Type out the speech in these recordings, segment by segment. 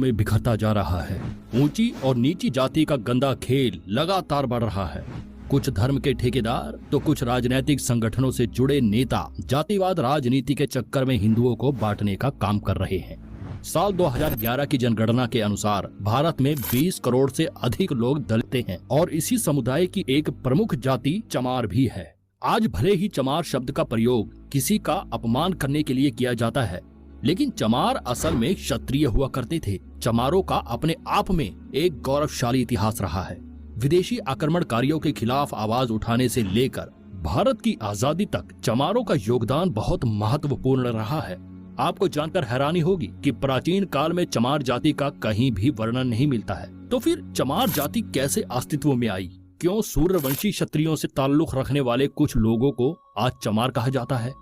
में बिखरता जा रहा है। ऊंची और नीची जाति का गंदा खेल लगातार बढ़ रहा है। कुछ धर्म के ठेकेदार तो कुछ राजनीतिक संगठनों से जुड़े नेता जातिवाद राजनीति के चक्कर में हिंदुओं को बांटने का काम कर रहे हैं। साल 2011 की जनगणना के अनुसार भारत में 20 करोड़ से अधिक लोग दलित हैं और इसी समुदाय की एक प्रमुख जाति चमार भी है। आज भले ही चमार शब्द का प्रयोग किसी का अपमान करने के लिए किया जाता है, लेकिन चमार असल में क्षत्रिय हुआ करते थे। चमारों का अपने आप में एक गौरवशाली इतिहास रहा है। विदेशी आक्रमणकारियों के खिलाफ आवाज उठाने से लेकर भारत की आजादी तक चमारों का योगदान बहुत महत्वपूर्ण रहा है। आपको जानकर हैरानी होगी कि प्राचीन काल में चमार जाति का कहीं भी वर्णन नहीं मिलता है। तो फिर चमार जाति कैसे अस्तित्व में आई? क्यों सूर्यवंशी क्षत्रियों से ताल्लुक रखने वाले कुछ लोगों को आज चमार कहा जाता है?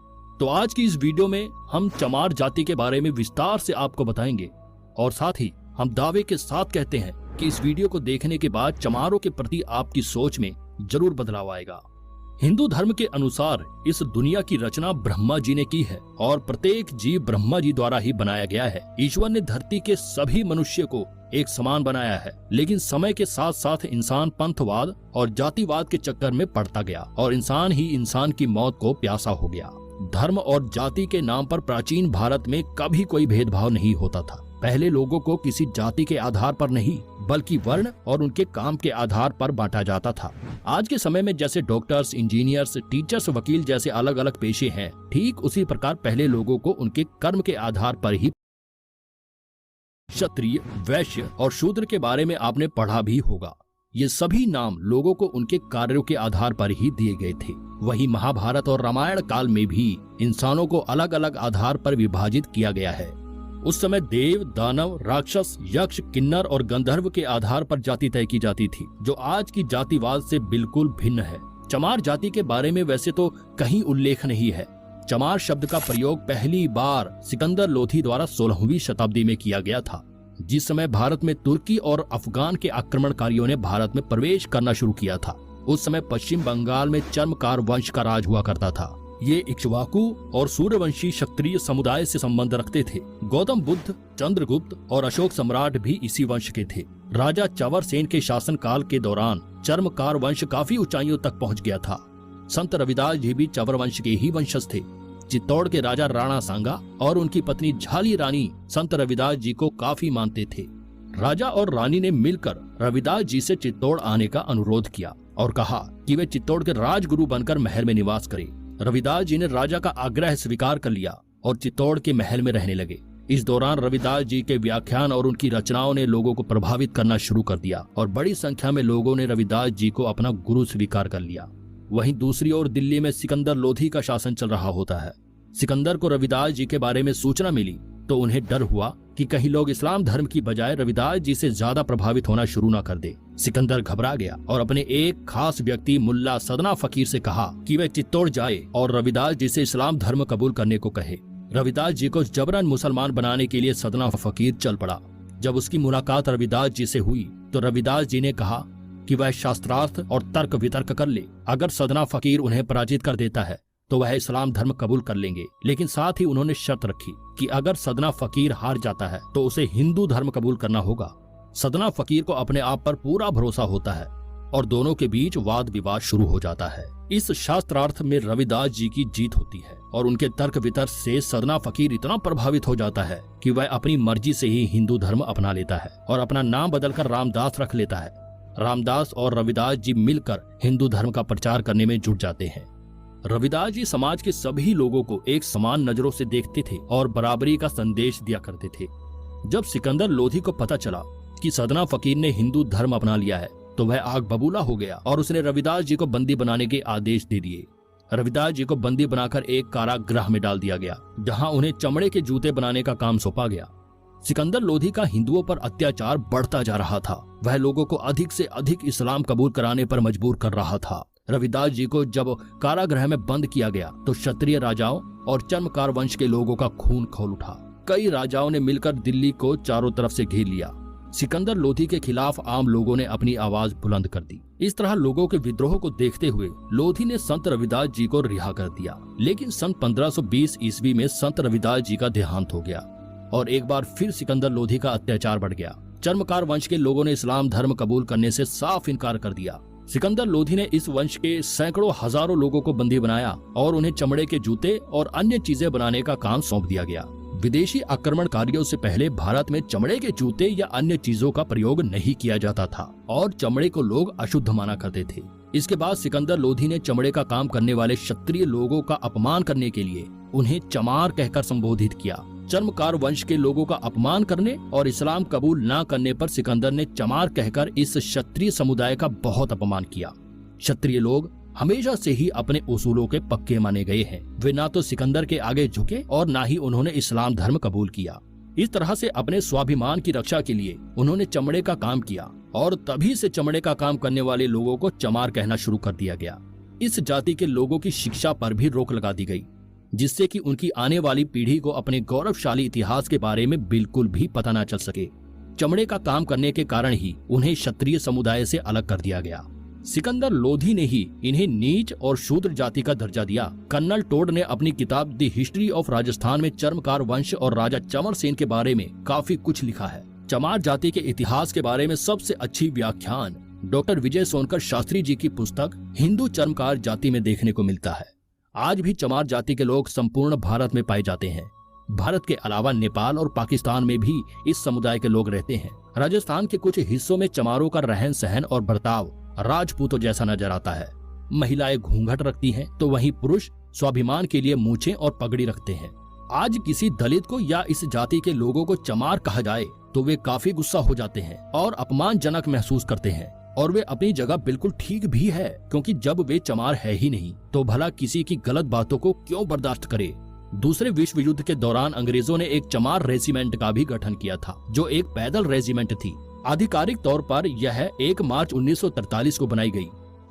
तो आज की इस वीडियो में हम चमार जाति के बारे में विस्तार से आपको बताएंगे और साथ ही हम दावे के साथ कहते हैं कि इस वीडियो को देखने के बाद चमारों के प्रति आपकी सोच में जरूर बदलाव आएगा। हिंदू धर्म के अनुसार इस दुनिया की रचना ब्रह्मा जी ने की है और प्रत्येक जीव ब्रह्मा जी द्वारा ही बनाया गया है। ईश्वर ने धरती के सभी मनुष्य को एक समान बनाया है, लेकिन समय के साथ साथ इंसान पंथवाद और जातिवाद के चक्कर में पड़ता गया और इंसान ही इंसान की मौत को प्यासा हो गया। धर्म और जाति के नाम पर प्राचीन भारत में कभी कोई भेदभाव नहीं होता था। पहले लोगों को किसी जाति के आधार पर नहीं बल्कि वर्ण और उनके काम के आधार पर बांटा जाता था। आज के समय में जैसे डॉक्टर्स, इंजीनियर्स, टीचर्स, वकील जैसे अलग अलग पेशे हैं, ठीक उसी प्रकार पहले लोगों को उनके कर्म के आधार पर ही क्षत्रिय, वैश्य और शूद्र के बारे में आपने पढ़ा भी होगा। ये सभी नाम लोगों को उनके कार्यों के आधार पर ही दिए गए थे। वही महाभारत और रामायण काल में भी इंसानों को अलग अलग आधार पर विभाजित किया गया है। उस समय देव, दानव, राक्षस, यक्ष, किन्नर और गंधर्व के आधार पर जाति तय की जाती थी, जो आज की जातिवाद से बिल्कुल भिन्न है। चमार जाति के बारे में वैसे तो कहीं उल्लेख नहीं है। चमार शब्द का प्रयोग पहली बार सिकंदर लोधी द्वारा 16वीं शताब्दी में किया गया था, जिस समय भारत में तुर्की और अफगान के आक्रमणकारियों ने भारत में प्रवेश करना शुरू किया था। उस समय पश्चिम बंगाल में चर्मकार वंश का राज हुआ करता था। ये इक्ष्वाकु और सूर्यवंशी क्षत्रिय समुदाय से संबंध रखते थे। गौतम बुद्ध, चंद्रगुप्त और अशोक सम्राट भी इसी वंश के थे। राजा चवर सेन के शासन काल के दौरान चर्मकार वंश काफी ऊंचाइयों तक पहुंच गया था। संत रविदास जी भी चवर वंश के ही वंशज थे। चित्तौड़ के राजा राणा सांगा और उनकी पत्नी झाली रानी संत रविदास जी को काफी मानते थे। राजा और रानी ने मिलकर रविदास जी से चित्तौड़ आने का अनुरोध किया और कहा कि वे चित्तौड़ के राजगुरु बनकर महल में निवास करें। रविदास जी ने राजा का आग्रह स्वीकार कर लिया और चित्तौड़ के महल में रहने लगे। इस दौरान रविदास जी के व्याख्यान और उनकी रचनाओं ने लोगों को प्रभावित करना शुरू कर दिया और बड़ी संख्या में लोगों ने रविदास जी को अपना गुरु स्वीकार कर लिया। वहीं दूसरी ओर दिल्ली में सिकंदर लोधी का शासन चल रहा होता है। सिकंदर को रविदास जी के बारे में सूचना मिली तो उन्हें डर हुआ कि कहीं लोग इस्लाम धर्म की बजाय रविदास जी से ज्यादा प्रभावित होना शुरू न कर दे। सिकंदर घबरा गया और अपने एक खास व्यक्ति मुल्ला सदना फकीर से कहा कि वह चित्तौड़ जाए और रविदास जी से इस्लाम धर्म कबूल करने को कहे। रविदास जी को जबरन मुसलमान बनाने के लिए सदना फकीर चल पड़ा। जब उसकी मुलाकात रविदास जी से हुई तो रविदास जी ने कहा कि वह शास्त्रार्थ और तर्क वितर्क कर ले। अगर सदना फकीर उन्हें पराजित कर देता है तो वह इस्लाम धर्म कबूल कर लेंगे, लेकिन साथ ही उन्होंने शर्त रखी कि अगर सदना फकीर हार जाता है तो उसे हिंदू धर्म कबूल करना होगा। सदना फकीर को अपने आप पर पूरा भरोसा होता है और दोनों के बीच वाद विवाद शुरू हो जाता है। इस शास्त्रार्थ में रविदास जी की जीत होती है और उनके तर्क वितर्क से सदना फकीर इतना प्रभावित हो जाता है कि वह अपनी मर्जी से ही हिंदू धर्म अपना लेता है और अपना नाम बदलकर रामदास रख लेता है। रामदास और रविदास जी मिलकर हिंदू धर्म का प्रचार करने में जुट जाते हैं। रविदास जी समाज के सभी लोगों को एक समान नजरों से देखते थे और बराबरी का संदेश दिया करते थे। जब सिकंदर लोधी को पता चला कि सदना फकीर ने हिंदू धर्म अपना लिया है तो वह आग बबूला हो गया और उसने रविदास जी को बंदी बनाने के आदेश दे दिए। रविदास जी को बंदी बनाकर एक कारागृह में डाल दिया गया, जहां उन्हें चमड़े के जूते बनाने का काम सौंपा गया। सिकंदर लोधी का हिंदुओं पर अत्याचार बढ़ता जा रहा था। वह लोगों को अधिक से अधिक इस्लाम कबूल कराने पर मजबूर कर रहा था। रविदास जी को जब कारागृह में बंद किया गया तो क्षत्रिय राजाओं और चर्मकार वंश के लोगों का खून खौल उठा। कई राजाओं ने मिलकर दिल्ली को चारों तरफ से घेर लिया। सिकंदर लोधी के खिलाफ आम लोगों ने अपनी आवाज बुलंद कर दी। इस तरह लोगों के विद्रोह को देखते हुए लोधी ने संत रविदास जी को रिहा कर दिया। लेकिन सन 1520 ईस्वी में संत रविदास जी का देहांत हो गया। और एक बार फिर सिकंदर लोधी का अत्याचार बढ़ गया। चर्मकार वंश के लोगों ने इस्लाम धर्म कबूल करने से साफ इनकार कर दिया। सिकंदर लोधी ने इस वंश के सैकड़ों हजारों लोगों को बंदी बनाया और उन्हें चमड़े के जूते और अन्य चीजें बनाने का काम सौंप दिया गया। विदेशी आक्रमणकारियों से पहले भारत में चमड़े के जूते या अन्य चीजों का प्रयोग नहीं किया जाता था और चमड़े को लोग अशुद्ध माना करते थे। इसके बाद सिकंदर लोधी ने चमड़े का काम करने वाले क्षत्रिय लोगों का अपमान करने के लिए उन्हें चमार कहकर संबोधित किया। चर्मकार वंश के लोगों का अपमान करने और इस्लाम कबूल न करने पर सिकंदर ने चमार कहकर इस क्षत्रिय समुदाय का बहुत अपमान किया। क्षत्रिय लोग हमेशा से ही अपने उसूलों के पक्के माने गए हैं। वे ना तो सिकंदर के आगे झुके और ना ही उन्होंने इस्लाम धर्म कबूल किया। इस तरह से अपने स्वाभिमान की रक्षा के लिए उन्होंने चमड़े का काम किया और तभी से चमड़े का काम करने वाले लोगों को चमार कहना शुरू कर दिया गया। इस जाति के लोगों की शिक्षा पर भी रोक लगा दी गई, जिससे कि उनकी आने वाली पीढ़ी को अपने गौरवशाली इतिहास के बारे में बिल्कुल भी पता न चल सके। चमड़े का काम करने के कारण ही उन्हें क्षत्रिय समुदाय से अलग कर दिया गया। सिकंदर लोधी ने ही इन्हें नीच और शूद्र जाति का दर्जा दिया। कर्नल टोड ने अपनी किताब द हिस्ट्री ऑफ राजस्थान में चर्मकार वंश और राजा चंवर सेन के बारे में काफी कुछ लिखा है। चमार जाति के इतिहास के बारे में सबसे अच्छी व्याख्यान डॉक्टर विजय सोनकर शास्त्री जी की पुस्तक हिंदू चर्मकार जाति में देखने को मिलता है। आज भी चमार जाति के लोग संपूर्ण भारत में पाए जाते हैं। भारत के अलावा नेपाल और पाकिस्तान में भी इस समुदाय के लोग रहते हैं। राजस्थान के कुछ हिस्सों में चमारों का रहन सहन और बर्ताव राजपूतों जैसा नजर आता है। महिलाएं घूंघट रखती हैं, तो वहीं पुरुष स्वाभिमान के लिए मूछें और पगड़ी रखते हैं। आज किसी दलित को या इस जाति के लोगों को चमार कहा जाए तो वे काफी गुस्सा हो जाते हैं और अपमानजनक महसूस करते हैं। और वे अपनी जगह बिल्कुल ठीक भी है, क्योंकि जब वे चमार है ही नहीं तो भला किसी की गलत बातों को क्यों बर्दाश्त करे। दूसरे विश्व युद्ध के दौरान अंग्रेजों ने एक चमार रेजिमेंट का भी गठन किया था, जो एक पैदल रेजिमेंट थी। आधिकारिक तौर पर यह 1 मार्च 1943 को बनाई गई।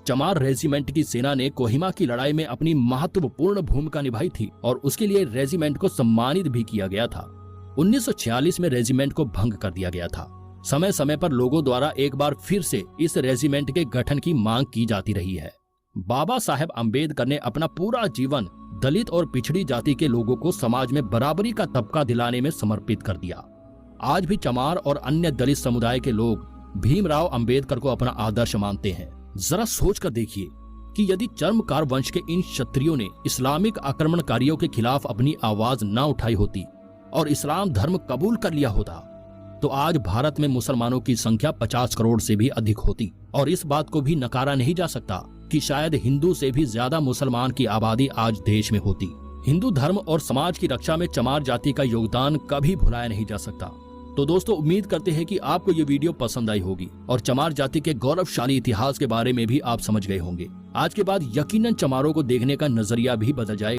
चमार रेजिमेंट की सेना ने कोहिमा की लड़ाई में अपनी महत्वपूर्ण भूमिका निभाई थी और उसके लिए रेजिमेंट को सम्मानित भी किया गया था। 1946 में रेजिमेंट को भंग कर दिया गया था। समय समय पर लोगों द्वारा एक बार फिर से इस रेजिमेंट के गठन की मांग की जाती रही है। बाबा साहेब अम्बेडकर ने अपना पूरा जीवन दलित और पिछड़ी जाति के लोगों को समाज में बराबरी का तबका दिलाने में समर्पित कर दिया। आज भी चमार और अन्य दलित समुदाय के लोग भीमराव अंबेडकर को अपना आदर्श मानते हैं। जरा सोच कर देखिए कि यदि चर्मकार वंश के इन क्षत्रियों ने इस्लामिक आक्रमणकारियों के खिलाफ अपनी आवाज न उठाई होती और इस्लाम धर्म कबूल कर लिया होता तो आज भारत में मुसलमानों की संख्या 50 करोड़ से भी अधिक होती। और इस बात को भी नकारा नहीं जा सकता कि शायद हिंदू से भी ज्यादा मुसलमान की आबादी आज देश में होती। हिंदू धर्म और समाज की रक्षा में चमार जाति का योगदान कभी भुलाया नहीं जा सकता। तो दोस्तों, उम्मीद करते हैं कि आपको ये वीडियो पसंद आई होगी और चमार जाति के गौरवशाली इतिहास के बारे में भी आप समझ गए होंगे। आज के बाद यकीनन चमारों को देखने का नजरिया भी बदल जाएगा।